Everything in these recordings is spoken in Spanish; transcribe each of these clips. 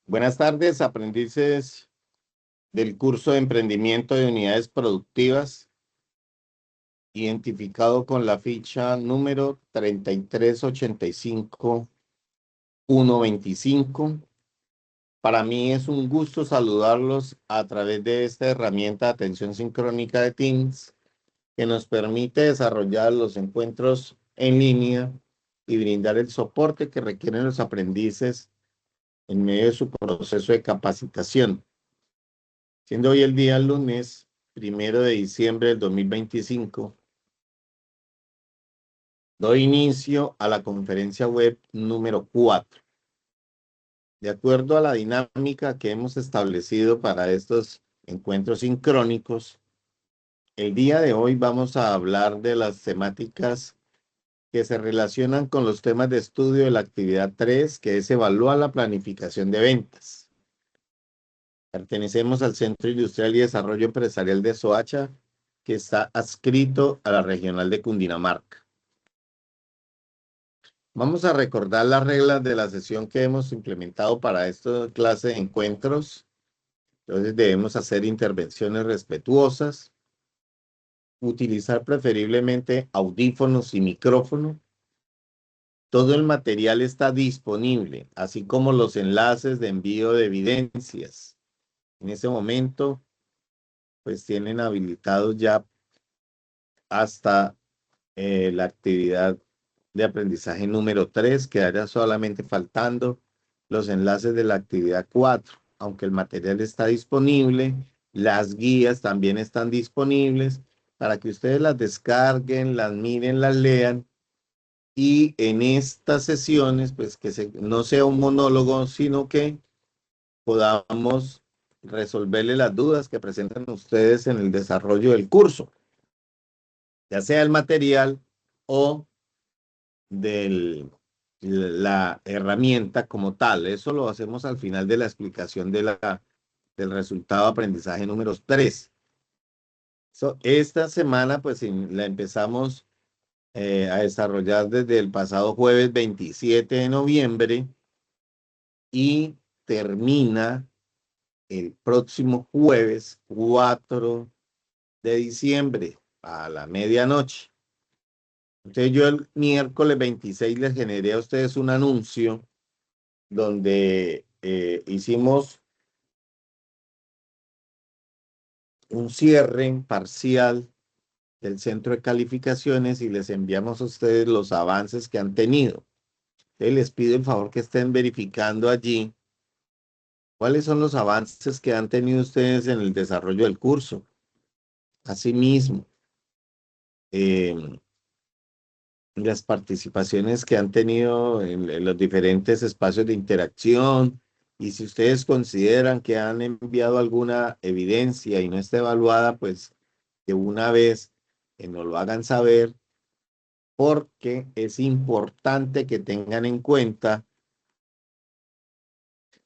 Buenas tardes, aprendices del curso de emprendimiento de unidades productivas, identificado con la ficha número 3385125. Para mí es un gusto saludarlos a través de esta herramienta de atención sincrónica de Teams, que nos permite desarrollar los encuentros en línea y brindar el soporte que requieren los aprendices en medio de su proceso de capacitación. Siendo hoy el día lunes 1 de diciembre del 2025, doy inicio a la conferencia web número 4. De acuerdo a la dinámica que hemos establecido para estos encuentros sincrónicos, el día de hoy vamos a hablar de las temáticas que se relacionan con los temas de estudio de la actividad 3, que es evaluar la planificación de ventas. Pertenecemos al Centro Industrial y Desarrollo Empresarial de Soacha, que está adscrito a la Regional de Cundinamarca. Vamos a recordar las reglas de la sesión que hemos implementado para esta clase de encuentros. Entonces debemos hacer intervenciones respetuosas, utilizar preferiblemente audífonos y micrófono. Todo el material está disponible, así como los enlaces de envío de evidencias. En ese momento, pues tienen habilitados ya hasta la actividad de aprendizaje número 3, quedaría solamente faltando los enlaces de la actividad 4. Aunque el material está disponible, las guías también están disponibles para que ustedes las descarguen, las miren, las lean, y en estas sesiones, pues no sea un monólogo, sino que podamos resolverle las dudas que presentan ustedes en el desarrollo del curso, ya sea el material o de la herramienta como tal. Eso lo hacemos al final de la explicación del resultado de aprendizaje número 3. Esta semana pues la empezamos a desarrollar desde el pasado jueves 27 de noviembre y termina el próximo jueves 4 de diciembre a la medianoche. Entonces yo el miércoles 26 les generé a ustedes un anuncio donde hicimos un cierre parcial del centro de calificaciones y les enviamos a ustedes los avances que han tenido. Entonces les pido el favor que estén verificando allí cuáles son los avances que han tenido ustedes en el desarrollo del curso. Asimismo, las participaciones que han tenido en los diferentes espacios de interacción, y si ustedes consideran que han enviado alguna evidencia y no está evaluada, pues de una vez que nos lo hagan saber, porque es importante que tengan en cuenta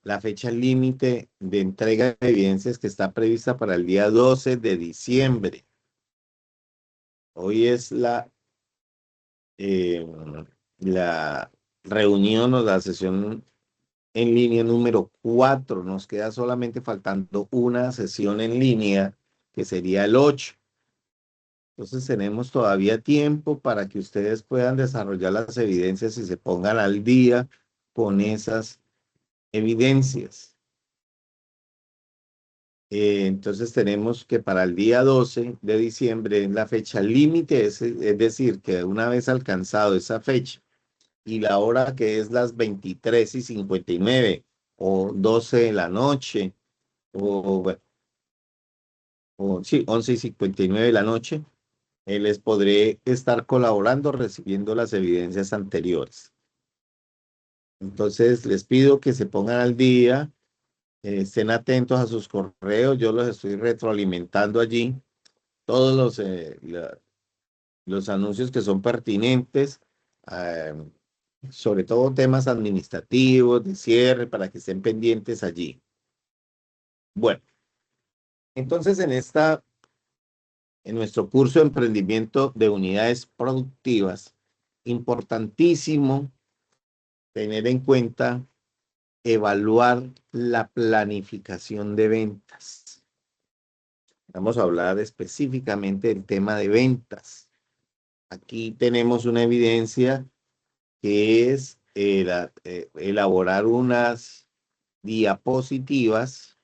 la fecha límite de entrega de evidencias que está prevista para el día 12 de diciembre. Hoy es eh, la reunión o la sesión en línea número 4. Nos queda solamente faltando una sesión en línea, que sería el 8. Entonces tenemos todavía tiempo para que ustedes puedan desarrollar las evidencias y se pongan al día con esas evidencias. Entonces tenemos que para el día 12 de diciembre es la fecha límite, es decir, que una vez alcanzado esa fecha y la hora, que es las 23:59 o 12 de la noche, o bueno, sí, 11:59 de la noche, les podré estar colaborando recibiendo las evidencias anteriores. Entonces les pido que se pongan al día, estén atentos a sus correos, yo los estoy retroalimentando allí, todos los anuncios que son pertinentes, eh, sobre todo temas administrativos, de cierre, para que estén pendientes allí. Bueno, entonces en nuestro curso de emprendimiento de unidades productivas, importantísimo tener en cuenta evaluar la planificación de ventas. Vamos a hablar específicamente del tema de ventas. Aquí tenemos una evidencia que es elaborar diapositivas,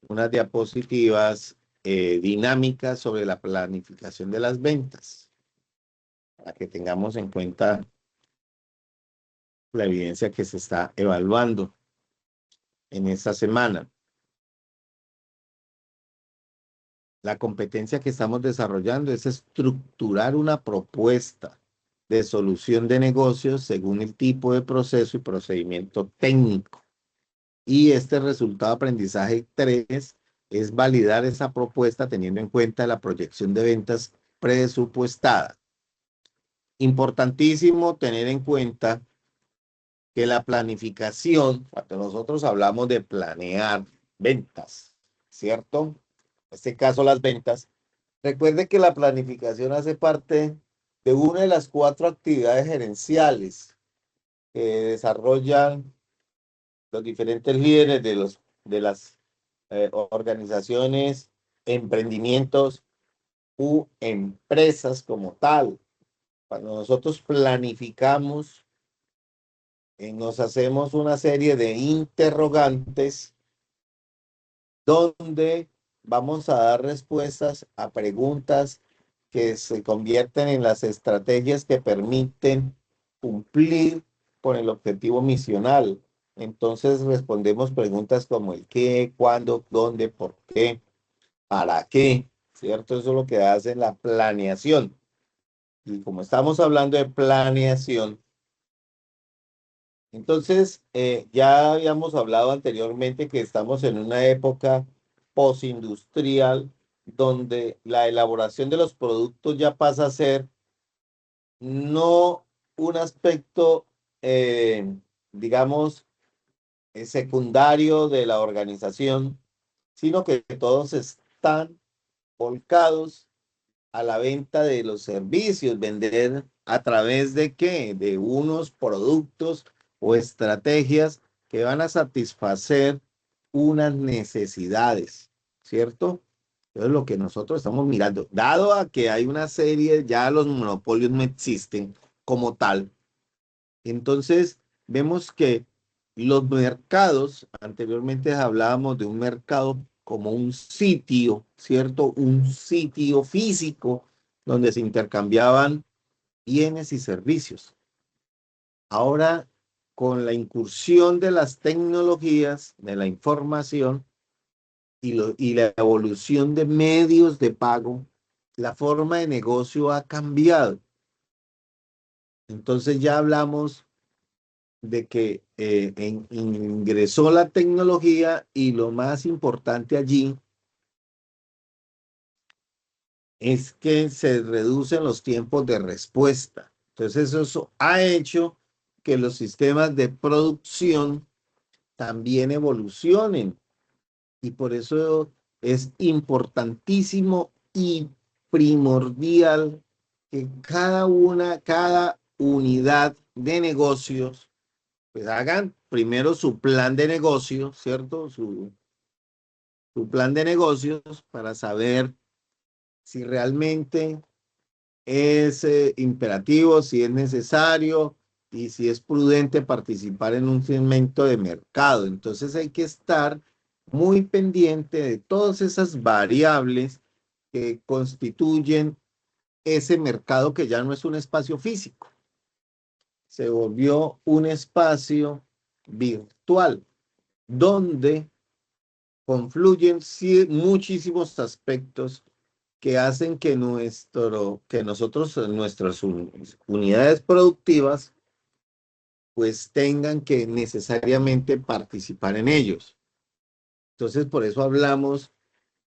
unas diapositivas dinámicas sobre la planificación de las ventas, para que tengamos en cuenta la evidencia que se está evaluando en esta semana. La competencia que estamos desarrollando es estructurar una propuesta de solución de negocios según el tipo de proceso y procedimiento técnico. Y este resultado de aprendizaje 3 es validar esa propuesta teniendo en cuenta la proyección de ventas presupuestada. Importantísimo tener en cuenta que la planificación, cuando nosotros hablamos de planear ventas, ¿cierto? En este caso las ventas, recuerde que la planificación hace parte de una de las 4 actividades gerenciales que desarrollan los diferentes líderes de las organizaciones, emprendimientos u empresas como tal. Cuando nosotros planificamos, nos hacemos una serie de interrogantes donde vamos a dar respuestas a preguntas que se convierten en las estrategias que permiten cumplir con el objetivo misional. Entonces respondemos preguntas como el qué, cuándo, dónde, por qué, para qué, ¿cierto? Eso es lo que hace la planeación. Y como estamos hablando de planeación, entonces ya habíamos hablado anteriormente que estamos en una época postindustrial donde la elaboración de los productos ya pasa a ser no un aspecto, digamos, secundario de la organización, sino que todos están volcados a la venta de los servicios, vender a través de qué, de unos productos o estrategias que van a satisfacer unas necesidades, ¿cierto? Eso es lo que nosotros estamos mirando. Dado a que hay una serie, ya los monopolios no existen como tal, entonces vemos que los mercados, anteriormente hablábamos de un mercado como un sitio, ¿cierto? Un sitio físico donde se intercambiaban bienes y servicios. Ahora, con la incursión de las tecnologías, de la información y la evolución de medios de pago, la forma de negocio ha cambiado. Entonces ya hablamos de que ingresó la tecnología y lo más importante allí es que se reducen los tiempos de respuesta. Entonces eso ha hecho que los sistemas de producción también evolucionen y por eso es importantísimo y primordial que cada unidad de negocios pues hagan primero su plan de negocio, ¿cierto? Su plan de negocios para saber si realmente es imperativo, si es necesario y si es prudente participar en un segmento de mercado. Entonces hay que estar muy pendiente de todas esas variables que constituyen ese mercado que ya no es un espacio físico, se volvió un espacio virtual donde confluyen muchísimos aspectos que hacen que nosotros, nuestras unidades productivas, pues tengan que necesariamente participar en ellos. Entonces, por eso hablamos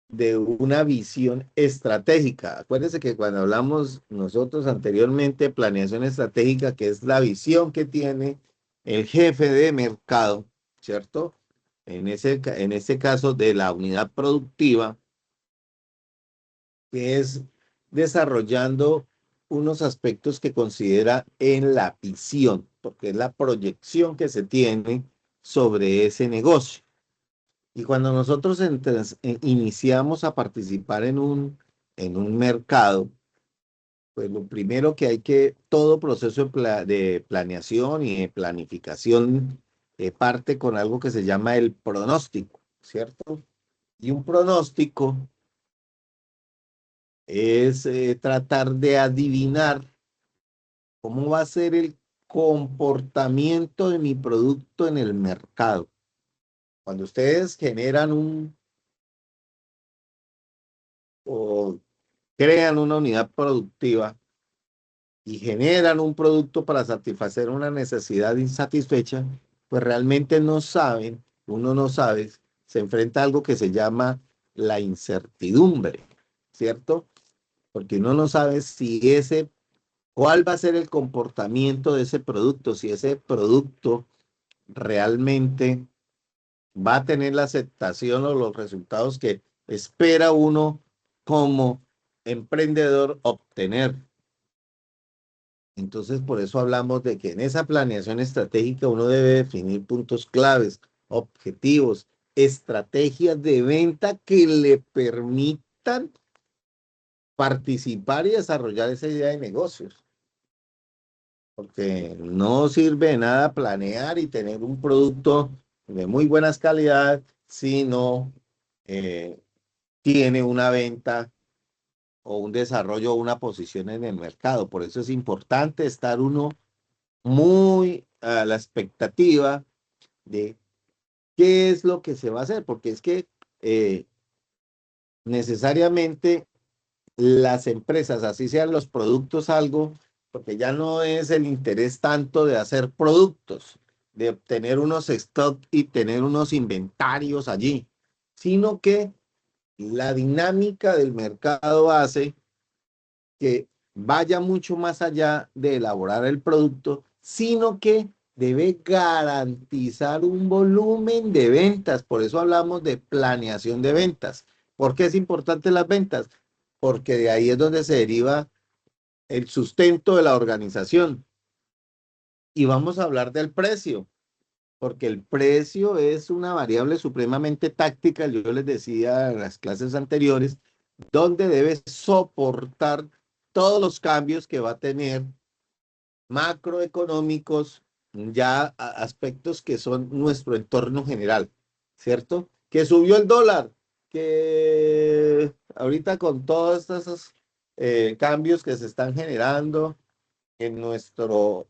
de una visión estratégica. Acuérdense que cuando hablamos nosotros anteriormente de planeación estratégica, que es la visión que tiene el jefe de mercado, ¿cierto? En ese caso de la unidad productiva, que es desarrollando unos aspectos que considera en la visión, porque es la proyección que se tiene sobre ese negocio. Y cuando nosotros iniciamos a participar en un mercado, pues lo primero que hay que, todo proceso de planeación y de planificación parte con algo que se llama el pronóstico, ¿cierto? Y un pronóstico es tratar de adivinar cómo va a ser el comportamiento de mi producto en el mercado. Cuando ustedes generan o crean una unidad productiva y generan un producto para satisfacer una necesidad insatisfecha, pues realmente no saben, uno no sabe, se enfrenta a algo que se llama la incertidumbre, ¿cierto? Porque uno no sabe si cuál va a ser el comportamiento de ese producto, si ese producto realmente va a tener la aceptación o los resultados que espera uno como emprendedor obtener. Entonces, por eso hablamos de que en esa planeación estratégica uno debe definir puntos claves, objetivos, estrategias de venta que le permitan participar y desarrollar esa idea de negocios. Porque no sirve de nada planear y tener un producto de muy buenas calidades si no eh, tiene una venta o un desarrollo o una posición en el mercado. Por eso es importante estar uno muy a la expectativa de qué es lo que se va a hacer, porque es que eh, necesariamente las empresas, así sean los productos algo, porque ya no es el interés tanto de hacer productos, de obtener unos stock y tener unos inventarios allí, sino que la dinámica del mercado hace que vaya mucho más allá de elaborar el producto, sino que debe garantizar un volumen de ventas. Por eso hablamos de planeación de ventas. ¿Por qué es importante las ventas? Porque de ahí es donde se deriva el sustento de la organización. Y vamos a hablar del precio, porque el precio es una variable supremamente táctica, yo les decía en las clases anteriores, donde debe soportar todos los cambios que va a tener macroeconómicos, ya aspectos que son nuestro entorno general, ¿cierto? Que subió el dólar, que ahorita con todos esos cambios que se están generando en nuestro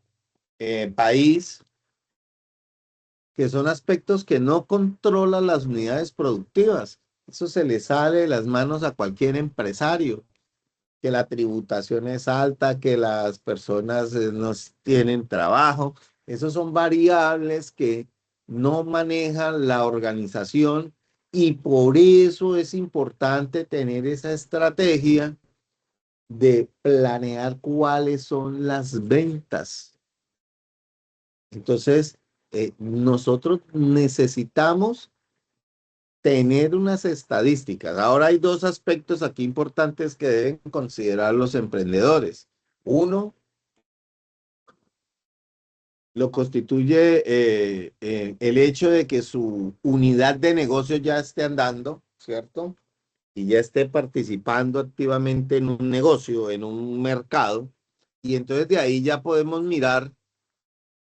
país, que son aspectos que no controlan las unidades productivas. Eso se le sale de las manos a cualquier empresario, que la tributación es alta, que las personas no tienen trabajo. Esos son variables que no manejan la organización y por eso es importante tener esa estrategia de planear cuáles son las ventas. Entonces, nosotros necesitamos tener unas estadísticas. Ahora hay dos aspectos aquí importantes que deben considerar los emprendedores. Uno, lo constituye el hecho de que su unidad de negocio ya esté andando, ¿cierto? Y ya esté participando activamente en un negocio, en un mercado. Y entonces de ahí ya podemos mirar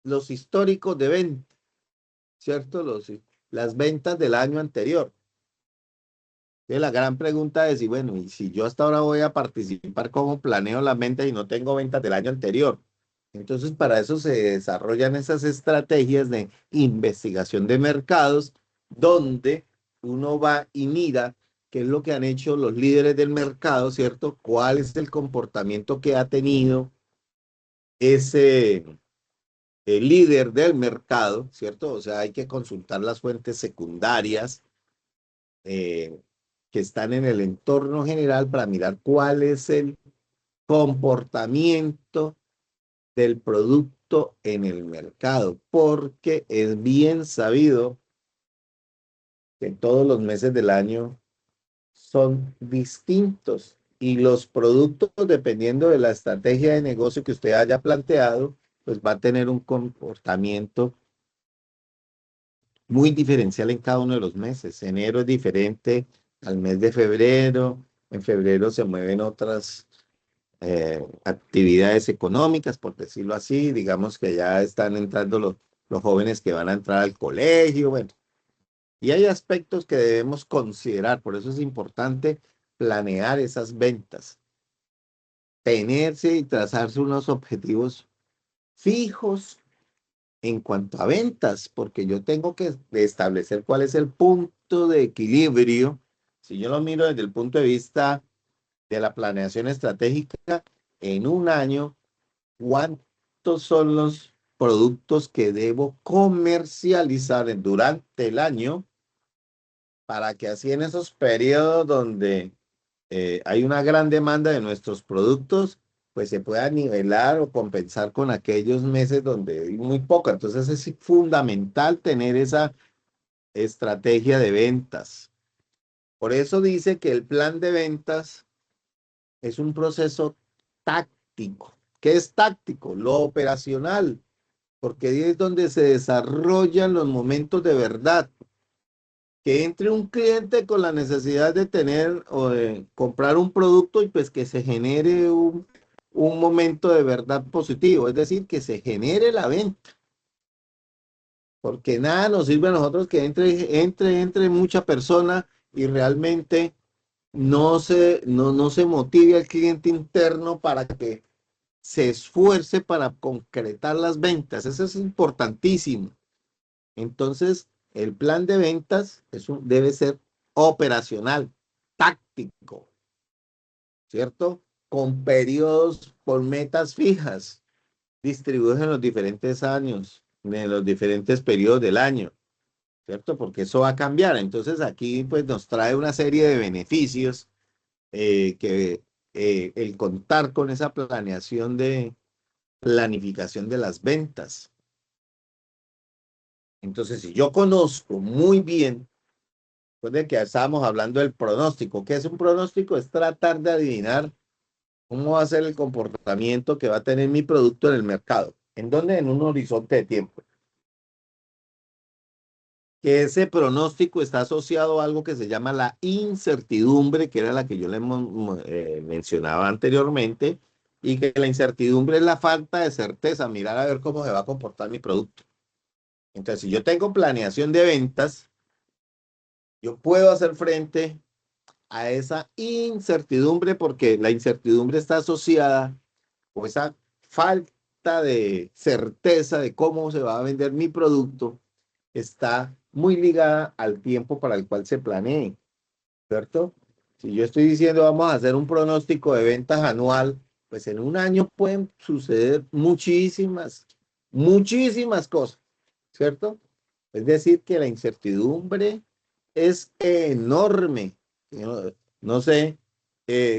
los históricos de venta, ¿cierto? Las ventas del año anterior. Entonces, la gran pregunta es, y bueno, y si yo hasta ahora voy a participar, ¿cómo planeo las ventas y no tengo ventas del año anterior? Entonces, para eso se desarrollan esas estrategias de investigación de mercados, donde uno va y mira qué es lo que han hecho los líderes del mercado, ¿cierto? ¿Cuál es el comportamiento que ha tenido ese líder del mercado, ¿cierto? O sea, hay que consultar las fuentes secundarias eh, que están en el entorno general para mirar cuál es el comportamiento del producto en el mercado, porque es bien sabido que todos los meses del año son distintos Y los productos, dependiendo de la estrategia de negocio que usted haya planteado, pues va a tener un comportamiento muy diferencial en cada uno de los meses. Enero es diferente al mes de febrero. En febrero se mueven otras actividades económicas, por decirlo así. Digamos que ya están entrando los jóvenes que van a entrar al colegio. Bueno, y hay aspectos que debemos considerar. Por eso es importante planear esas ventas, tenerse y trazarse unos objetivos fijos en cuanto a ventas, porque yo tengo que establecer cuál es el punto de equilibrio. Si yo lo miro desde el punto de vista de la planeación estratégica, en un año, ¿cuántos son los productos que debo comercializar durante el año para que así en esos periodos donde hay una gran demanda de nuestros productos, pues se pueda nivelar o compensar con aquellos meses donde hay muy poco? Entonces es fundamental tener esa estrategia de ventas. Por eso dice que el plan de ventas es un proceso táctico. ¿Qué es táctico? Lo operacional, porque ahí es donde se desarrollan los momentos de verdad. Que entre un cliente con la necesidad de tener o de comprar un producto y pues que se genere un momento de verdad positivo, es decir, que se genere la venta, porque nada nos sirve a nosotros que entre mucha persona y realmente no se motive al cliente interno para que se esfuerce para concretar las ventas. Eso es importantísimo. Entonces, el plan de ventas debe ser operacional, táctico, ¿cierto? Con periodos, con metas fijas, distribuidos en los diferentes años, en los diferentes periodos del año, ¿cierto? Porque eso va a cambiar. Entonces, aquí pues nos trae una serie de beneficios que el contar con esa planeación de planificación de las ventas. Entonces, si yo conozco muy bien, pues de que estábamos hablando del pronóstico. ¿Qué es un pronóstico? Es tratar de adivinar cómo va a ser el comportamiento que va a tener mi producto en el mercado. ¿En dónde? En un horizonte de tiempo. Que ese pronóstico está asociado a algo que se llama la incertidumbre, que era la que yo le mencionaba anteriormente, y que la incertidumbre es la falta de certeza, mirar a ver cómo se va a comportar mi producto. Entonces, si yo tengo planeación de ventas, yo puedo hacer frente a esa incertidumbre, porque la incertidumbre está asociada con esa falta de certeza de cómo se va a vender mi producto, está muy ligada al tiempo para el cual se planee, ¿cierto? Si yo estoy diciendo vamos a hacer un pronóstico de ventas anual, pues en un año pueden suceder muchísimas cosas, ¿cierto? Es decir, que la incertidumbre es enorme. No, no sé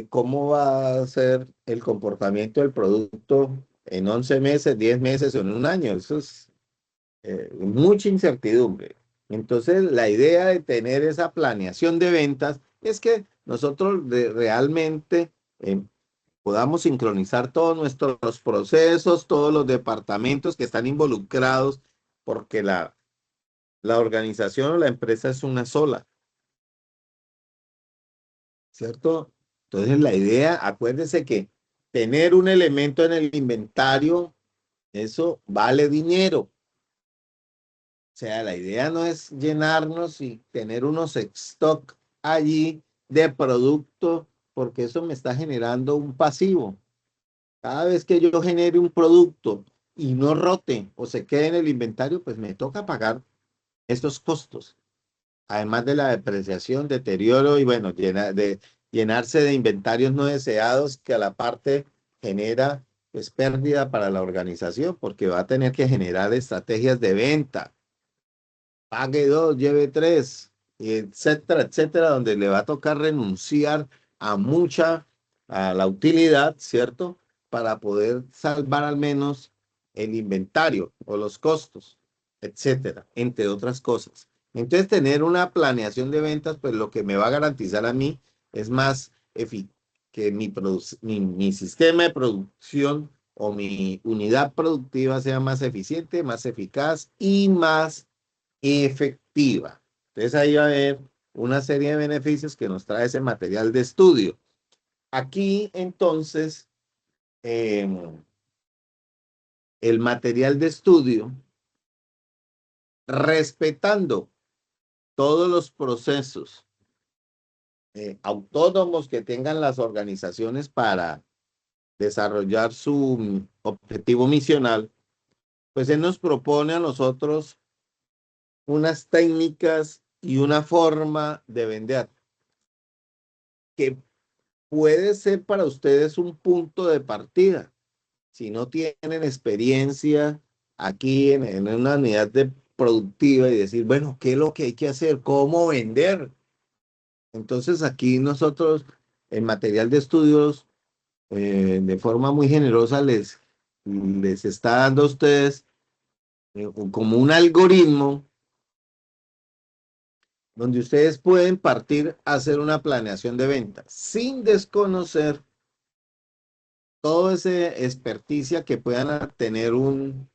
cómo va a ser el comportamiento del producto en 11 meses, 10 meses o en un año. Eso es mucha incertidumbre. Entonces, la idea de tener esa planeación de ventas es que nosotros realmente podamos sincronizar todos nuestros procesos, todos los departamentos que están involucrados, porque la organización o la empresa es una sola, ¿cierto? Entonces, la idea, acuérdense que tener un elemento en el inventario, eso vale dinero. O sea, la idea no es llenarnos y tener unos stock allí de producto, porque eso me está generando un pasivo. Cada vez que yo genere un producto y no rote o se quede en el inventario, pues me toca pagar estos costos. Además de la depreciación, deterioro y bueno, llenarse de inventarios no deseados que a la parte genera pues pérdida para la organización, porque va a tener que generar estrategias de venta, pague dos, lleve tres, etcétera, etcétera, donde le va a tocar renunciar a la utilidad, ¿cierto? Para poder salvar al menos el inventario o los costos, etcétera, entre otras cosas. Entonces, tener una planeación de ventas, pues lo que me va a garantizar a mí es más que mi sistema de producción o mi unidad productiva sea más eficiente, más eficaz y más efectiva. Entonces ahí va a haber una serie de beneficios que nos trae ese material de estudio. Aquí entonces, el material de estudio, respetando todos los procesos autónomos que tengan las organizaciones para desarrollar su objetivo misional, pues él nos propone a nosotros unas técnicas y una forma de vender que puede ser para ustedes un punto de partida. Si no tienen experiencia aquí en una unidad productiva y decir, bueno, ¿qué es lo que hay que hacer? ¿Cómo vender? Entonces aquí nosotros, en material de estudios, de forma muy generosa les está dando a ustedes como un algoritmo donde ustedes pueden partir a hacer una planeación de ventas sin desconocer todo ese experticia que puedan tener un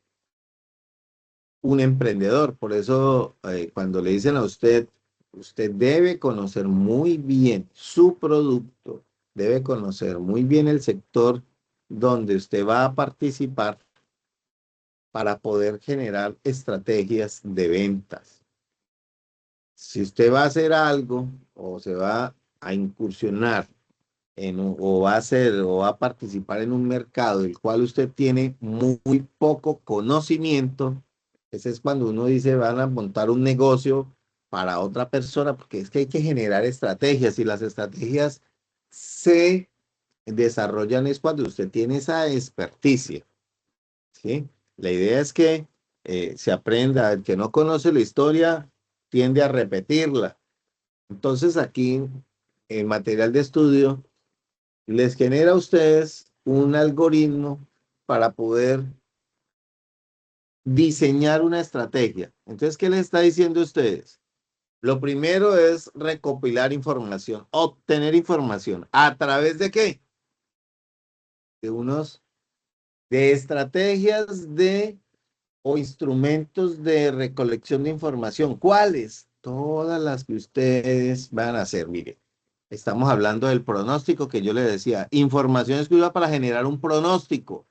emprendedor. Por eso, cuando le dicen a usted, usted debe conocer muy bien su producto, debe conocer muy bien el sector donde usted va a participar para poder generar estrategias de ventas. Si usted va a hacer algo o se va a incursionar o va a hacer o va a participar en un mercado del cual usted tiene muy poco conocimiento, ese es cuando uno dice van a montar un negocio para otra persona, porque es que hay que generar estrategias y las estrategias se desarrollan es cuando usted tiene esa experticia, ¿sí? La idea es que se aprenda, el que no conoce la historia tiende a repetirla. Entonces aquí, el material de estudio les genera a ustedes un algoritmo para poder diseñar una estrategia. Entonces, ¿qué les está diciendo a ustedes? Lo primero es recopilar información, obtener información. ¿A través de qué? De estrategias o instrumentos de recolección de información. ¿Cuáles? Todas las que ustedes van a hacer. Mire, estamos hablando del pronóstico que yo le decía. Información exclusiva para generar un pronóstico,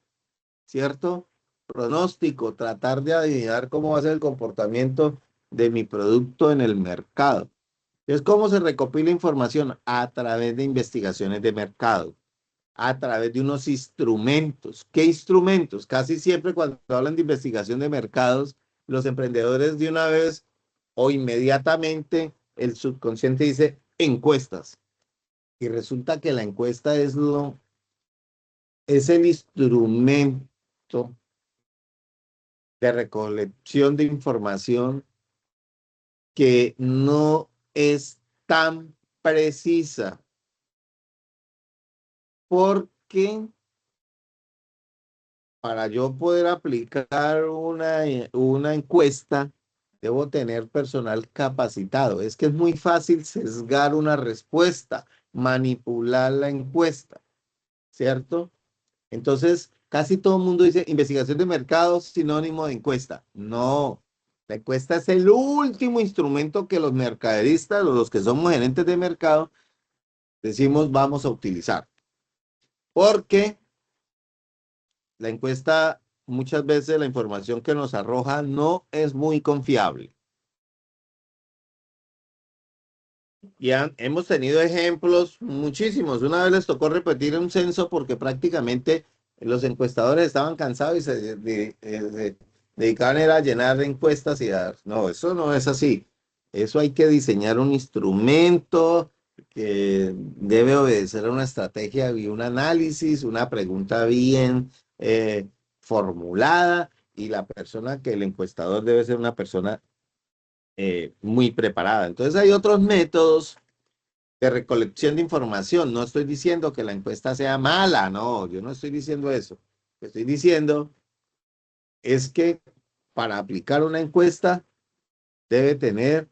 ¿cierto? Pronóstico, tratar de adivinar cómo va a ser el comportamiento de mi producto en el mercado. Entonces, ¿cómo se recopila información? A través de investigaciones de mercado, a través de unos instrumentos. ¿Qué instrumentos? Casi siempre cuando hablan de investigación de mercados, los emprendedores de una vez o inmediatamente el subconsciente dice encuestas. Y resulta que la encuesta es el instrumento de recolección de información que no es tan precisa, porque para yo poder aplicar una encuesta, debo tener personal capacitado. Es que es muy fácil sesgar una respuesta, manipular la encuesta, ¿cierto? Entonces, casi todo el mundo dice investigación de mercado sinónimo de encuesta. No, la encuesta es el último instrumento que los mercaderistas o los que somos gerentes de mercado decimos vamos a utilizar. Porque la encuesta, muchas veces la información que nos arroja no es muy confiable. Ya hemos tenido ejemplos muchísimos. Una vez les tocó repetir un censo porque prácticamente los encuestadores estaban cansados y se dedicaban era a llenar encuestas y a dar. No, eso no es así. Eso hay que diseñar un instrumento que debe obedecer a una estrategia y un análisis, una pregunta bien formulada y la persona que el encuestador debe ser una persona muy preparada. Entonces hay otros métodos de recolección de información. No estoy diciendo que la encuesta sea mala, no, yo no estoy diciendo eso. Lo que estoy diciendo es que para aplicar una encuesta debe tener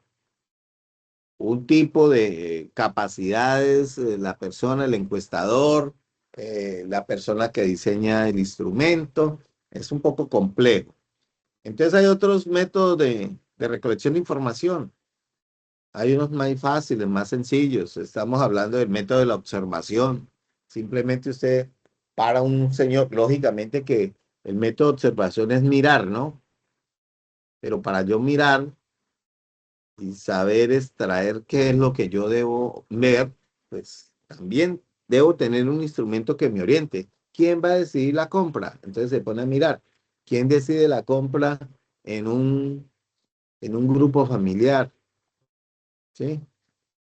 un tipo de capacidades, la persona, el encuestador, la persona que diseña el instrumento. Es un poco complejo. Entonces hay otros métodos de recolección de información. Hay unos más fáciles, más sencillos. Estamos hablando del método de la observación. Simplemente usted para un señor, lógicamente que el método de observación es mirar, ¿no? Pero para yo mirar y saber extraer qué es lo que yo debo ver, pues también debo tener un instrumento que me oriente. ¿Quién va a decidir la compra? Entonces se pone a mirar. ¿Quién decide la compra en en un grupo familiar? ¿Sí?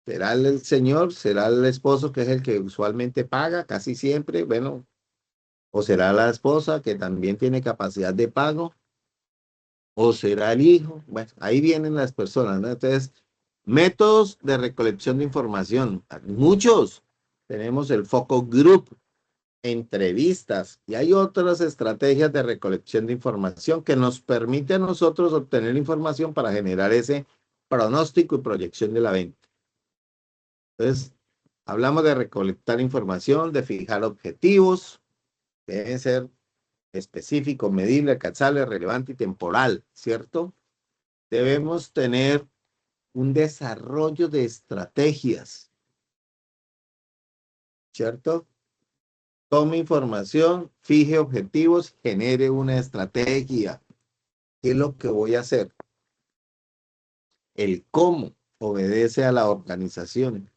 ¿Será el señor? ¿Será el esposo que es el que usualmente paga casi siempre? Bueno, ¿o será la esposa que también tiene capacidad de pago? ¿O será el hijo? Bueno, ahí vienen las personas, ¿no? Entonces, métodos de recolección de información. Muchos. Tenemos el focus group, entrevistas y hay otras estrategias de recolección de información que nos permite a nosotros obtener información para generar ese pronóstico y proyección de la venta. Entonces, hablamos de recolectar información, de fijar objetivos, deben ser específicos, medible, alcanzable, relevante y temporal, ¿cierto? Debemos tener un desarrollo de estrategias, ¿cierto? Tome información, fije objetivos, genere una estrategia. ¿Qué es lo que voy a hacer? El cómo obedece a la organización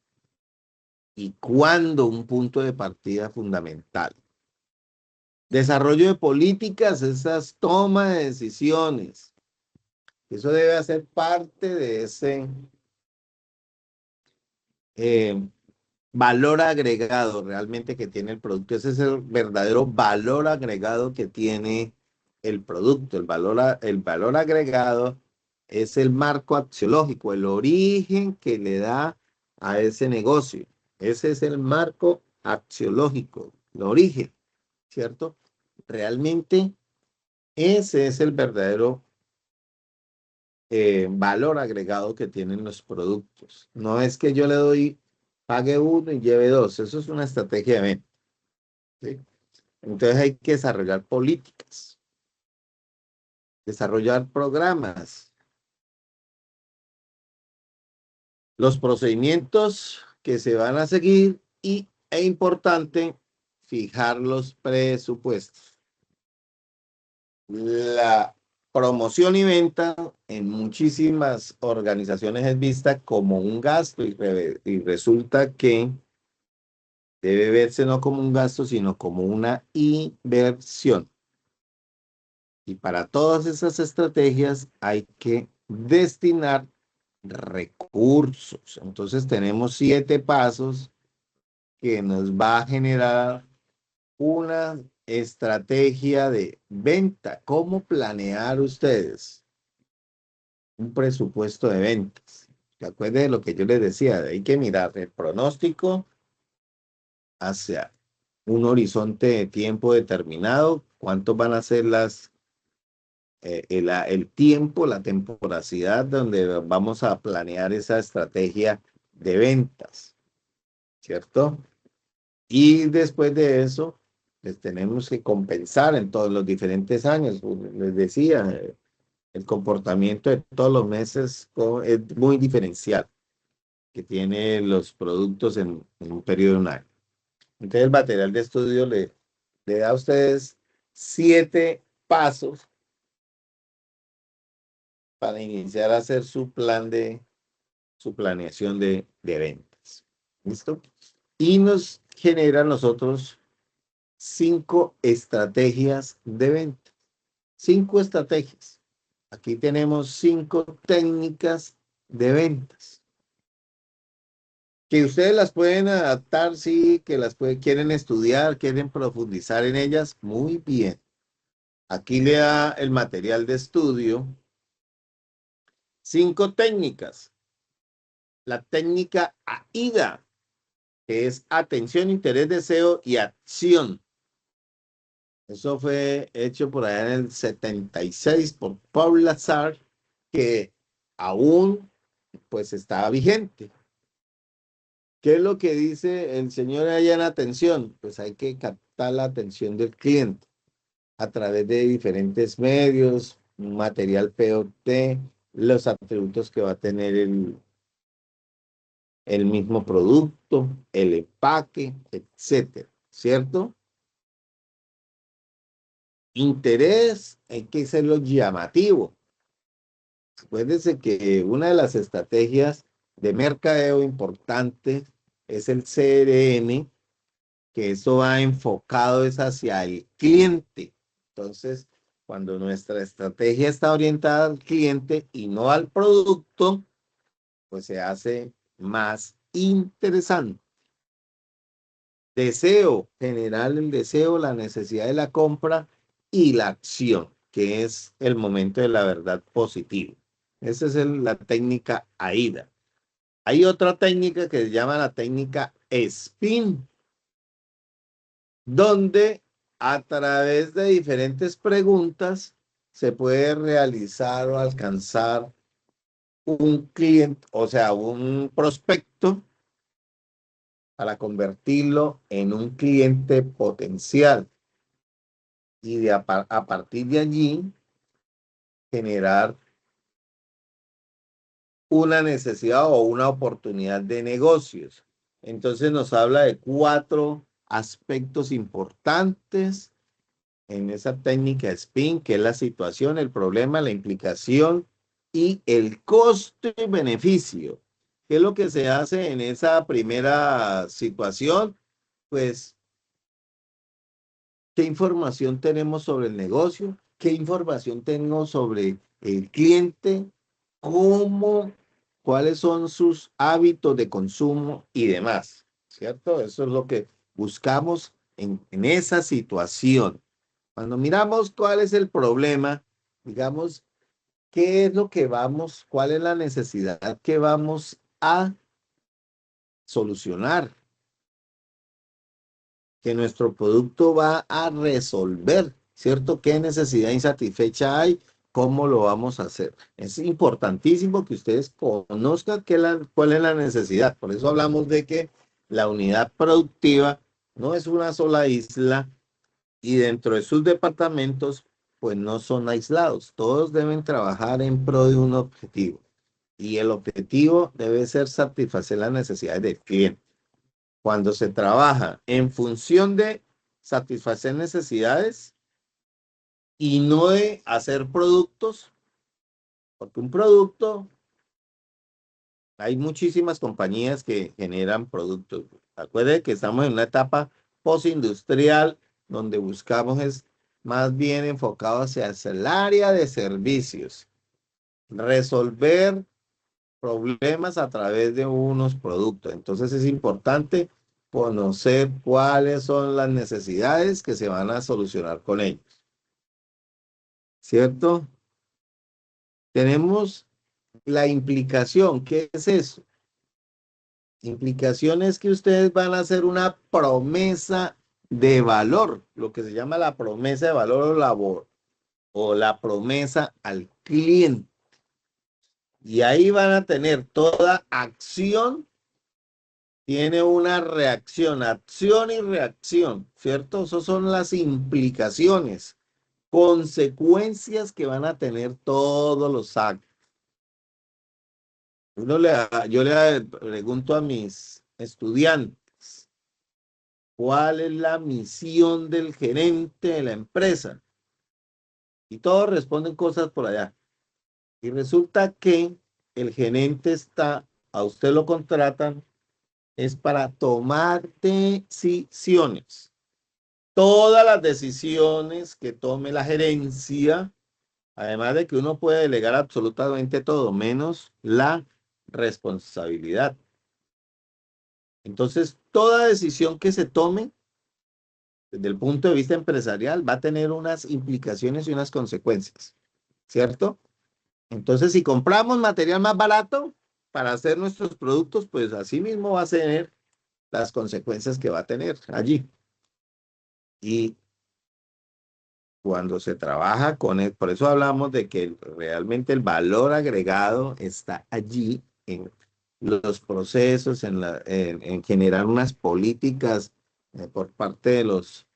y cuándo un punto de partida fundamental. Desarrollo de políticas, esas toma de decisiones. Eso debe hacer parte de ese eh, valor agregado realmente que tiene el producto. Ese es el verdadero valor agregado que tiene el producto. El valor agregado es el marco axiológico, el origen que le da a ese negocio. Ese es el marco axiológico, el origen, ¿cierto? Realmente ese es el verdadero valor agregado que tienen los productos. No es que yo le doy, pague uno y lleve dos. Eso es una estrategia de venta. ¿Sí? Entonces hay que desarrollar políticas, desarrollar programas, los procedimientos que se van a seguir e importante, fijar los presupuestos. La promoción y venta en muchísimas organizaciones es vista como un gasto y resulta que debe verse no como un gasto, sino como una inversión. Y para todas esas estrategias hay que destinar recursos. Entonces tenemos 7 pasos que nos va a generar una estrategia de venta. ¿Cómo planear ustedes un presupuesto de ventas? ¿Se acuerdan de lo que yo les decía? Hay que mirar el pronóstico hacia un horizonte de tiempo determinado, cuántos van a ser el tiempo, la temporacidad donde vamos a planear esa estrategia de ventas, ¿cierto? Y después de eso, les tenemos que compensar en todos los diferentes años. Les decía, el comportamiento de todos los meses es muy diferencial que tiene los productos en un periodo de un año. Entonces, el material de estudio le da a ustedes 7 pasos para iniciar a hacer su planeación de ventas. ¿Listo? Y nos genera a nosotros 5 estrategias de venta. 5 estrategias. Aquí tenemos 5 técnicas de ventas. Que ustedes las pueden adaptar, sí, que quieren estudiar, quieren profundizar en ellas, muy bien. Aquí le da el material de estudio. 5 técnicas. La técnica AIDA, que es atención, interés, deseo y acción. Eso fue hecho por allá en el 76 por Paul Lazar, que aún pues está vigente. ¿Qué es lo que dice el señor allá en atención? Pues hay que captar la atención del cliente a través de diferentes medios, material POT, los atributos que va a tener el mismo producto, el empaque, etcétera, ¿cierto? Interés, hay que hacerlo llamativo. Acuérdense que una de las estrategias de mercadeo importante es el CRM, que eso va enfocado es hacia el cliente. Entonces, cuando nuestra estrategia está orientada al cliente y no al producto, pues se hace más interesante. Deseo, generar el deseo, la necesidad de la compra y la acción, que es el momento de la verdad positiva. Esa es la técnica AIDA. Hay otra técnica que se llama la técnica SPIN, donde a través de diferentes preguntas se puede realizar o alcanzar un cliente, o sea, un prospecto para convertirlo en un cliente potencial y a partir de allí generar una necesidad o una oportunidad de negocios. Entonces nos habla de 4 aspectos importantes en esa técnica SPIN, que es la situación, el problema, la implicación y el costo y beneficio. ¿Qué es lo que se hace en esa primera situación? Pues, ¿qué información tenemos sobre el negocio? ¿Qué información tengo sobre el cliente? ¿Cómo? ¿Cuáles son sus hábitos de consumo y demás? ¿Cierto? Eso es lo que buscamos en esa situación. Cuando miramos cuál es el problema, digamos, qué es lo que vamos, cuál es la necesidad que vamos a solucionar, que nuestro producto va a resolver, ¿cierto? ¿Qué necesidad insatisfecha hay? ¿Cómo lo vamos a hacer? Es importantísimo que ustedes conozcan cuál es la necesidad. Por eso hablamos de que la unidad productiva no es una sola isla, y dentro de sus departamentos, pues no son aislados. Todos deben trabajar en pro de un objetivo. Y el objetivo debe ser satisfacer las necesidades del cliente. Cuando se trabaja en función de satisfacer necesidades y no de hacer productos, porque un producto, hay muchísimas compañías que generan productos. Acuérdense que estamos en una etapa postindustrial donde buscamos es más bien enfocado hacia el área de servicios, resolver problemas a través de unos productos. Entonces es importante conocer cuáles son las necesidades que se van a solucionar con ellos, ¿cierto? Tenemos la implicación. ¿Qué es eso? Implicación es que ustedes van a hacer una promesa de valor, lo que se llama la promesa de valor o o la promesa al cliente. Y ahí van a tener toda acción, tiene una reacción, acción y reacción, ¿cierto? Esas son las implicaciones, consecuencias que van a tener todos los actos. Yo le pregunto a mis estudiantes, ¿cuál es la misión del gerente de la empresa? Y todos responden cosas por allá. Y resulta que el gerente a usted lo contratan, es para tomar decisiones. Todas las decisiones que tome la gerencia, además de que uno puede delegar absolutamente todo, menos la responsabilidad. Entonces, toda decisión que se tome desde el punto de vista empresarial va a tener unas implicaciones y unas consecuencias, ¿cierto? Entonces, si compramos material más barato para hacer nuestros productos, pues así mismo va a tener las consecuencias que va a tener allí. Y cuando se trabaja con él, por eso hablamos de que realmente el valor agregado está allí en los procesos, en generar unas políticas por parte de los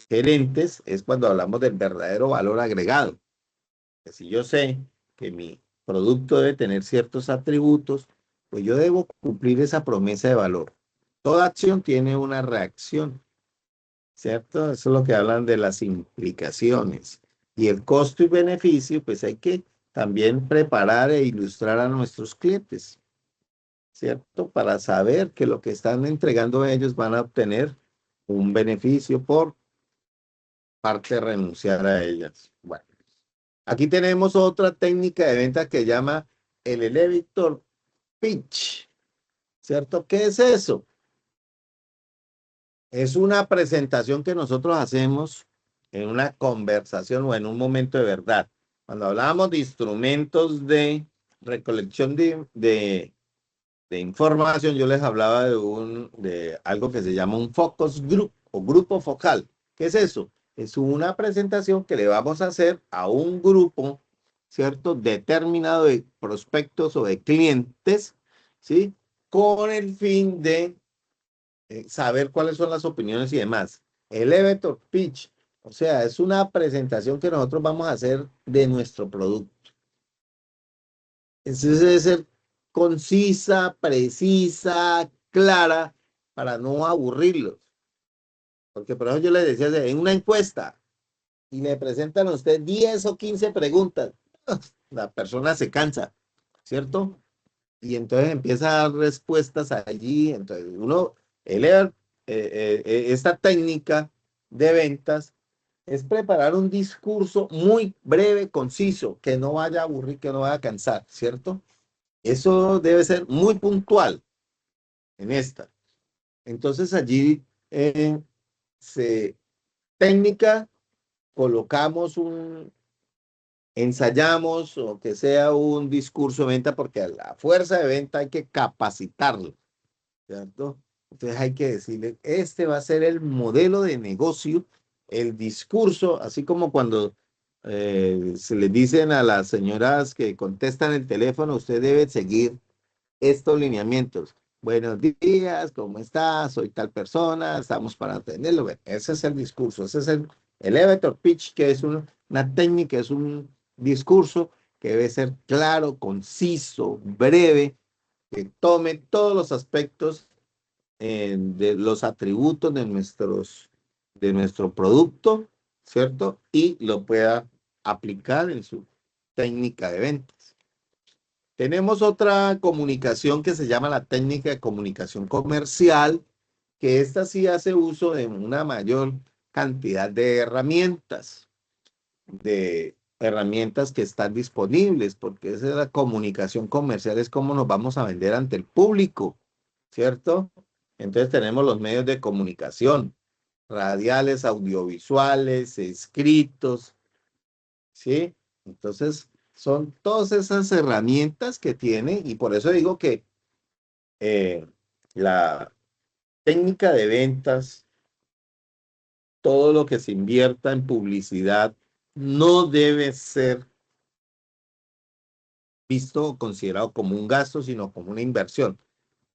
gerentes, es cuando hablamos del verdadero valor agregado. Que si yo sé que mi producto debe tener ciertos atributos, pues yo debo cumplir esa promesa de valor. Toda acción tiene una reacción, ¿cierto? Eso es lo que hablan de las implicaciones. Y el costo y beneficio, pues hay que también preparar e ilustrar a nuestros clientes, ¿cierto? Para saber que lo que están entregando ellos van a obtener un beneficio por parte de renunciar a ellas. Bueno, aquí tenemos otra técnica de venta que llama el elevator pitch, ¿cierto? ¿Qué es eso? Es una presentación que nosotros hacemos en una conversación o en un momento de verdad. Cuando hablábamos de instrumentos de recolección de información, yo les hablaba de algo que se llama un focus group o grupo focal. ¿Qué es eso? Es una presentación que le vamos a hacer a un grupo, ¿cierto? Determinado de prospectos o de clientes, ¿sí? Con el fin de saber cuáles son las opiniones y demás. El elevator pitch, o sea, es una presentación que nosotros vamos a hacer de nuestro producto. Entonces debe ser concisa, precisa, clara, para no aburrirlos. Porque por ejemplo yo les decía, en una encuesta, y le presentan a usted 10 o 15 preguntas, la persona se cansa, ¿cierto? Y entonces empieza a dar respuestas allí. Entonces uno eleva esta técnica de ventas es preparar un discurso muy breve, conciso, que no vaya a aburrir, que no vaya a cansar, ¿cierto? Eso debe ser muy puntual en esta. Entonces allí se técnica, colocamos ensayamos o que sea un discurso de venta, porque a la fuerza de venta hay que capacitarlo, ¿cierto? Entonces hay que decirle, este va a ser el modelo de negocio, el discurso, así como cuando se le dicen a las señoras que contestan el teléfono, usted debe seguir estos lineamientos. Buenos días, ¿cómo estás? Soy tal persona, estamos para atenderlo. Bueno, ese es el discurso, ese es el elevator pitch, que es una técnica, es un discurso que debe ser claro, conciso, breve, que tome todos los aspectos de los atributos de nuestro producto, ¿cierto? Y lo pueda aplicar en su técnica de ventas. Tenemos otra comunicación que se llama la técnica de comunicación comercial, que esta sí hace uso de una mayor cantidad de herramientas que están disponibles, porque esa es la comunicación comercial, es cómo nos vamos a vender ante el público, ¿cierto? Entonces tenemos los medios de comunicación, radiales, audiovisuales, escritos, ¿sí? Entonces, son todas esas herramientas que tiene y por eso digo que eh, la técnica de ventas, todo lo que se invierta en publicidad, no debe ser visto o considerado como un gasto, sino como una inversión.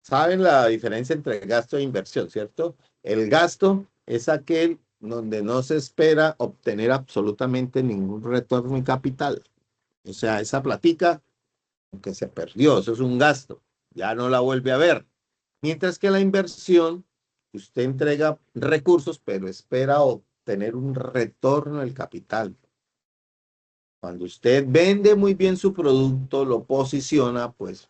¿Saben la diferencia entre gasto e inversión, cierto? El gasto es aquel donde no se espera obtener absolutamente ningún retorno en capital. O sea, esa platica que se perdió, eso es un gasto, ya no la vuelve a ver. Mientras que la inversión, usted entrega recursos, pero espera obtener un retorno del capital. Cuando usted vende muy bien su producto, lo posiciona, pues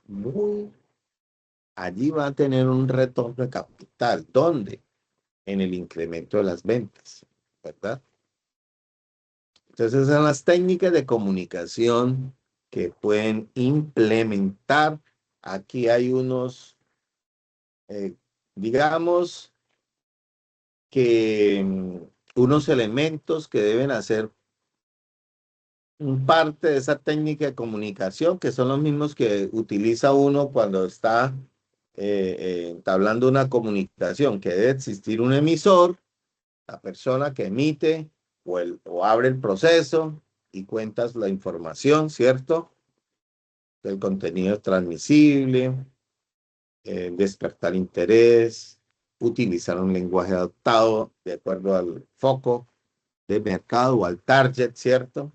allí va a tener un retorno de capital. ¿Dónde? En el incremento de las ventas, ¿verdad? Entonces, esas son las técnicas de comunicación que pueden implementar. Aquí hay eh, digamos, que unos elementos que deben hacer parte de esa técnica de comunicación, que son los mismos que utiliza uno cuando está entablando una comunicación, que debe existir un emisor, la persona que emite o abre el proceso y cuentas la información, ¿cierto? el contenido transmisible, despertar interés, utilizar un lenguaje adaptado de acuerdo al foco de mercado o al target, ¿cierto?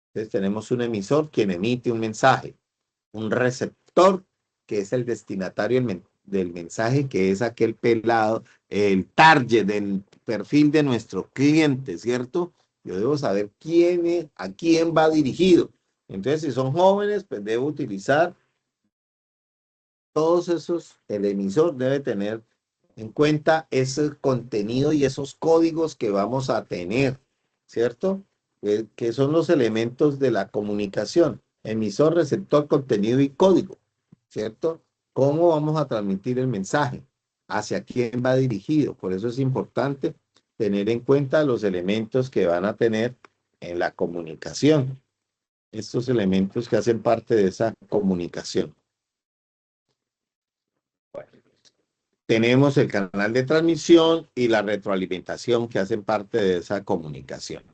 Entonces tenemos un emisor quien emite un mensaje, un receptor que es el destinatario del mensaje, que es aquel pelado, el target del perfil de nuestro cliente, ¿cierto? Yo debo saber a quién va dirigido. Entonces, si son jóvenes, pues debo utilizar todos esos, el emisor debe tener en cuenta ese contenido y esos códigos que vamos a tener, ¿cierto? Que son los elementos de la comunicación, emisor, receptor, contenido y código, ¿cierto? ¿Cómo vamos a transmitir el mensaje? ¿Hacia quién va dirigido? Por eso es importante tener en cuenta los elementos que van a tener en la comunicación, estos elementos que hacen parte de esa comunicación. Tenemos el canal de transmisión y la retroalimentación que hacen parte de esa comunicación.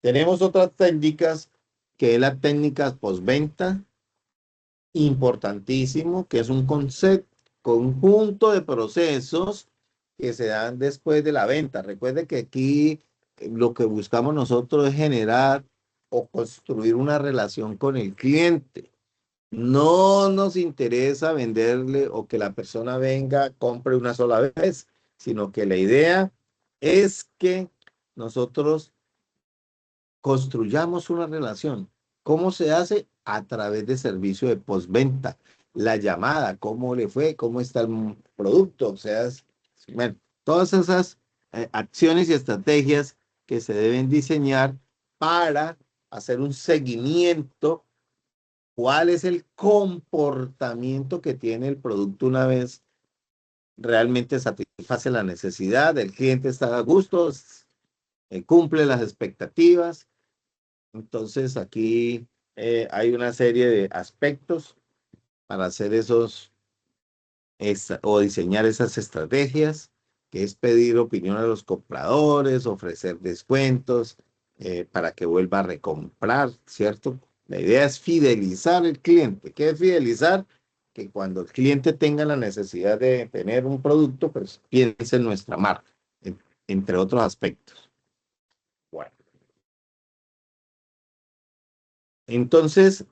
Tenemos otras técnicas, que es la técnica postventa, importantísimo, que es un conjunto de procesos que se dan después de la venta. Recuerde que aquí lo que buscamos nosotros es generar o construir una relación con el cliente. No nos interesa venderle o que la persona venga, compre una sola vez, sino que la idea es que nosotros construyamos una relación. ¿Cómo se hace? A través de servicio de postventa. La llamada, cómo le fue, cómo está el producto, o sea, bueno, todas esas acciones y estrategias que se deben diseñar para hacer un seguimiento. ¿Cuál es el comportamiento que tiene el producto una vez realmente satisface la necesidad? El cliente está a gusto, cumple las expectativas. Entonces aquí hay una serie de aspectos para hacer o diseñar esas estrategias, que es pedir opinión a los compradores, ofrecer descuentos para que vuelva a recomprar, ¿cierto? La idea es fidelizar al cliente. ¿Qué es fidelizar? Que cuando el cliente tenga la necesidad de tener un producto, pues piense en nuestra marca, entre otros aspectos. Bueno, entonces,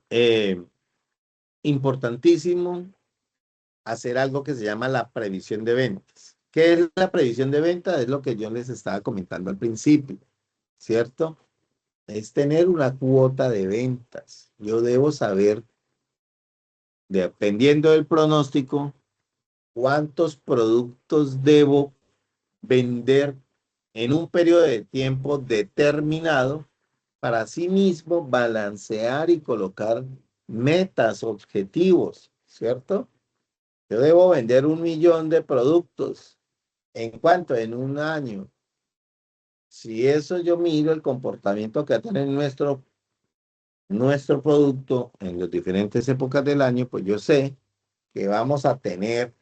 importantísimo hacer algo que se llama la previsión de ventas. ¿Qué es la previsión de ventas? Es lo que yo les estaba comentando al principio, ¿cierto? Es tener una cuota de ventas. Yo debo saber, dependiendo del pronóstico, cuántos productos debo vender en un periodo de tiempo determinado para sí mismo balancear y colocar metas, objetivos, ¿cierto? Yo debo vender 1.000.000 de productos. ¿En cuánto? En un año. Si eso yo miro el comportamiento que va a tener nuestro producto en las diferentes épocas del año, pues yo sé que vamos a tener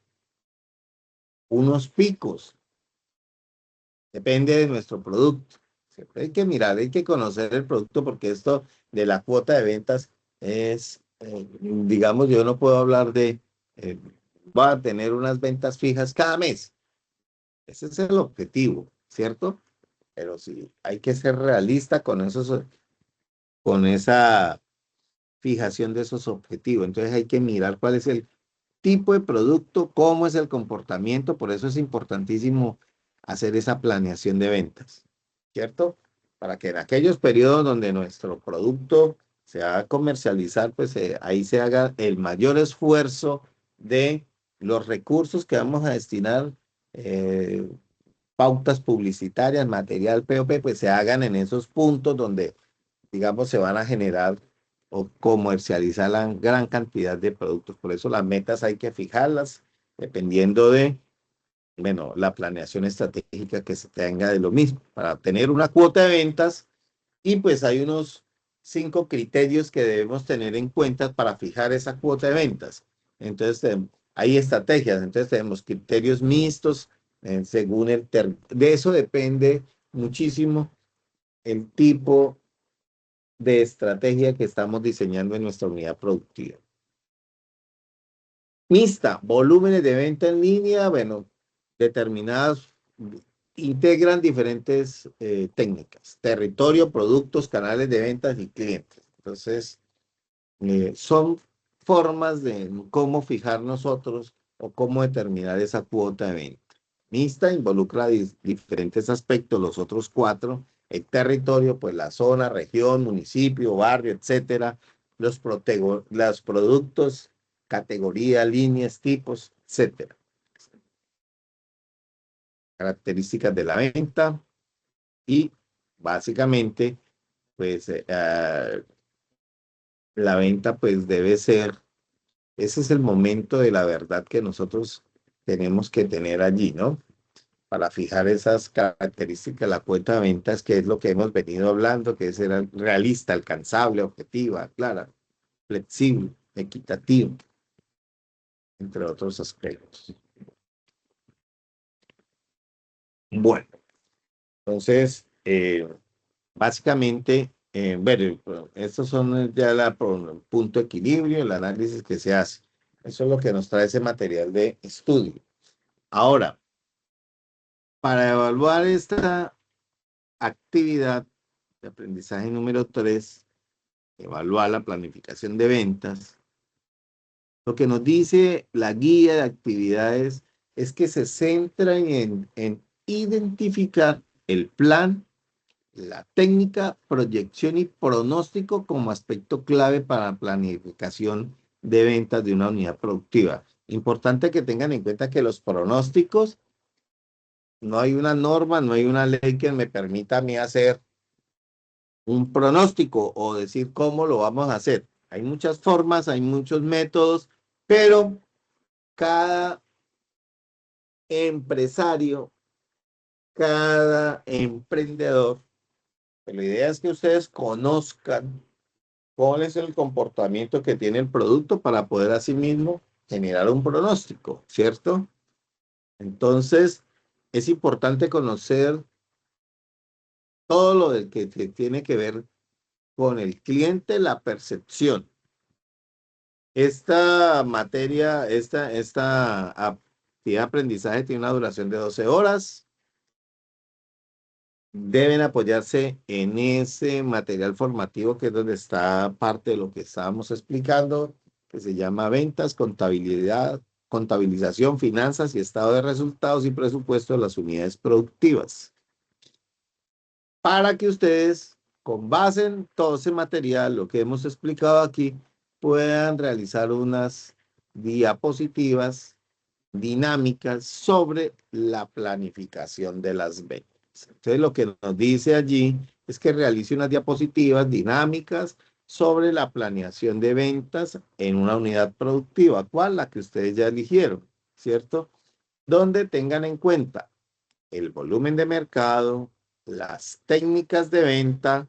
unos picos. Depende de nuestro producto. Siempre hay que mirar, hay que conocer el producto porque esto de la cuota de ventas es, digamos, yo no puedo hablar de, va a tener unas ventas fijas cada mes. Ese es el objetivo, ¿cierto? Pero sí, hay que ser realista con esa fijación de esos objetivos. Entonces hay que mirar cuál es el tipo de producto, cómo es el comportamiento. Por eso es importantísimo hacer esa planeación de ventas, ¿cierto? Para que en aquellos periodos donde nuestro producto se va a comercializar, pues ahí se haga el mayor esfuerzo de los recursos que vamos a destinar, eh, pautas publicitarias, material POP, pues se hagan en esos puntos donde, digamos, se van a generar o comercializar la gran cantidad de productos. Por eso las metas hay que fijarlas dependiendo de, bueno, la planeación estratégica que se tenga de lo mismo, para tener una cuota de ventas. Y pues hay unos 5 criterios que debemos tener en cuenta para fijar esa cuota de ventas. Entonces, hay estrategias. Entonces, tenemos criterios mixtos según de eso depende muchísimo el tipo de estrategia que estamos diseñando en nuestra unidad productiva. Mixta, volúmenes de venta en línea, bueno, determinadas, integran diferentes técnicas, territorio, productos, canales de ventas y clientes. Entonces, son formas de cómo fijar nosotros o cómo determinar esa cuota de venta. Mixta involucra diferentes aspectos, los otros cuatro, el territorio, pues la zona, región, municipio, barrio, etcétera, los productos, categoría, líneas, tipos, etcétera. Características de la venta y básicamente, pues la venta pues debe ser. Ese es el momento de la verdad que nosotros tenemos que tener allí, ¿no? Para fijar esas características de la cuenta de ventas, que es lo que hemos venido hablando, que es ser realista, alcanzable, objetiva, clara, flexible, equitativo, entre otros aspectos. Bueno, entonces, básicamente, bueno, estos son ya el punto de equilibrio, el análisis que se hace. Eso es lo que nos trae ese material de estudio. Ahora, para evaluar esta actividad de aprendizaje número 3, evaluar la planificación de ventas, lo que nos dice la guía de actividades es que se centra en identificar el plan, la técnica, proyección y pronóstico como aspecto clave para la planificación de ventas de una unidad productiva. Importante que tengan en cuenta que los pronósticos, no hay una norma, no hay una ley que me permita a mí hacer un pronóstico o decir cómo lo vamos a hacer. Hay muchas formas, hay muchos métodos, pero cada empresario, cada emprendedor, pues la idea es que ustedes conozcan cuál es el comportamiento que tiene el producto para poder asimismo generar un pronóstico, ¿cierto? Entonces, es importante conocer todo lo del que tiene que ver con el cliente, la percepción. Esta materia, esta actividad de aprendizaje tiene una duración de 12 horas. Deben apoyarse en ese material formativo que es donde está parte de lo que estábamos explicando, que se llama ventas, contabilidad, contabilización, finanzas y estado de resultados y presupuesto de las unidades productivas. Para que ustedes, con base en todo ese material, lo que hemos explicado aquí, puedan realizar unas diapositivas dinámicas sobre la planificación de las ventas. Entonces, lo que nos dice allí es que realice unas diapositivas dinámicas sobre la planeación de ventas en una unidad productiva, ¿cuál? La que ustedes ya eligieron, ¿cierto? Donde tengan en cuenta el volumen de mercado, las técnicas de venta.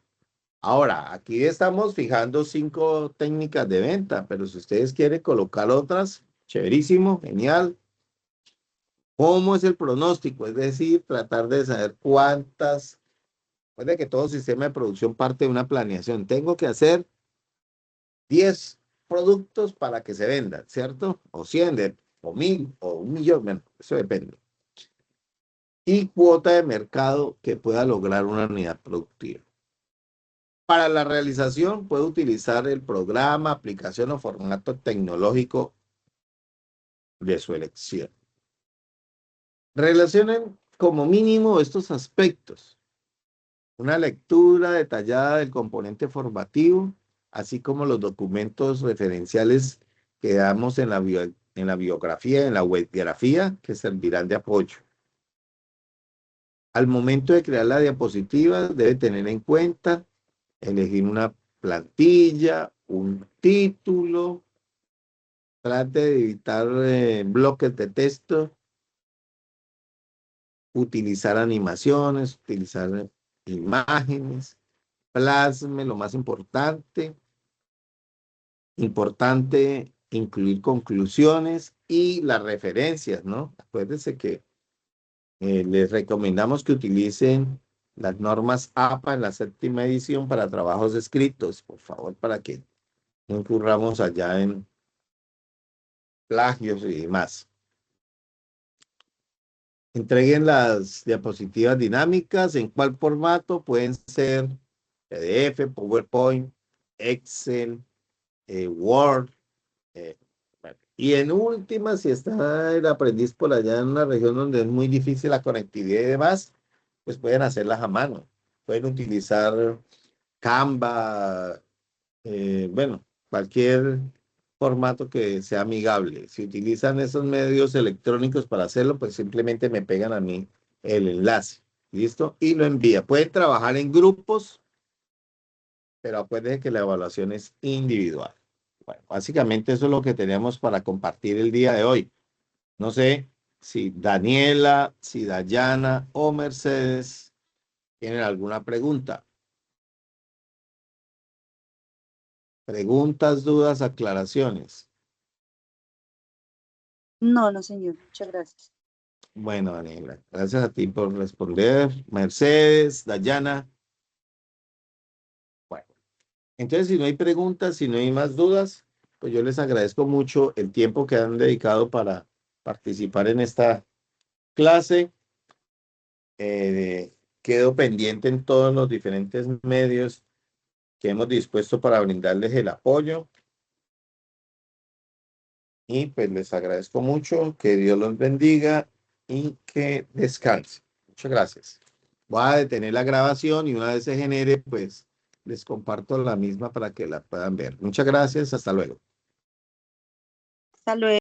Ahora, aquí estamos fijando 5 técnicas de venta, pero si ustedes quieren colocar otras, chéverísimo, genial. ¿Cómo es el pronóstico? Es decir, tratar de saber cuántas, puede que todo sistema de producción parte de una planeación. Tengo que hacer 10 productos para que se vendan, ¿cierto? O 100, o 1000, o 1.000.000, bueno, eso depende. Y cuota de mercado que pueda lograr una unidad productiva. Para la realización puede utilizar el programa, aplicación o formato tecnológico de su elección. Relacionen como mínimo estos aspectos. Una lectura detallada del componente formativo, así como los documentos referenciales que damos en la biografía, en la webgrafía, que servirán de apoyo. Al momento de crear la diapositiva, debe tener en cuenta elegir una plantilla, un título, trate de evitar bloques de texto, utilizar animaciones, utilizar imágenes, plasme lo más importante incluir conclusiones y las referencias, ¿no? Acuérdense que les recomendamos que utilicen las normas APA en la 7ª edición para trabajos escritos, por favor, para que no incurramos allá en plagios y demás. Entreguen las diapositivas dinámicas. ¿En cuál formato? Pueden ser PDF, PowerPoint, Excel, Word. Bueno. Y en última, si está el aprendiz por allá en una región donde es muy difícil la conectividad y demás, pues pueden hacerlas a mano. Pueden utilizar Canva, bueno, cualquier formato que sea amigable. Si utilizan esos medios electrónicos para hacerlo, pues simplemente me pegan a mí el enlace. ¿Listo? Y lo envía. Pueden trabajar en grupos, pero acuérdense que la evaluación es individual. Bueno, básicamente eso es lo que tenemos para compartir el día de hoy. No sé si Daniela, si Dayana o Mercedes tienen alguna pregunta. Preguntas, dudas, aclaraciones. No, no, señor. Muchas gracias. Bueno, Daniela, gracias a ti por responder. Mercedes, Dayana. Bueno, entonces si no hay preguntas, si no hay más dudas, pues yo les agradezco mucho el tiempo que han dedicado para participar en esta clase. Quedo pendiente en todos los diferentes medios que hemos dispuesto para brindarles el apoyo. Y pues les agradezco mucho, que Dios los bendiga y que descansen. Muchas gracias. Voy a detener la grabación y una vez se genere, pues les comparto la misma para que la puedan ver. Muchas gracias, hasta luego. Hasta luego.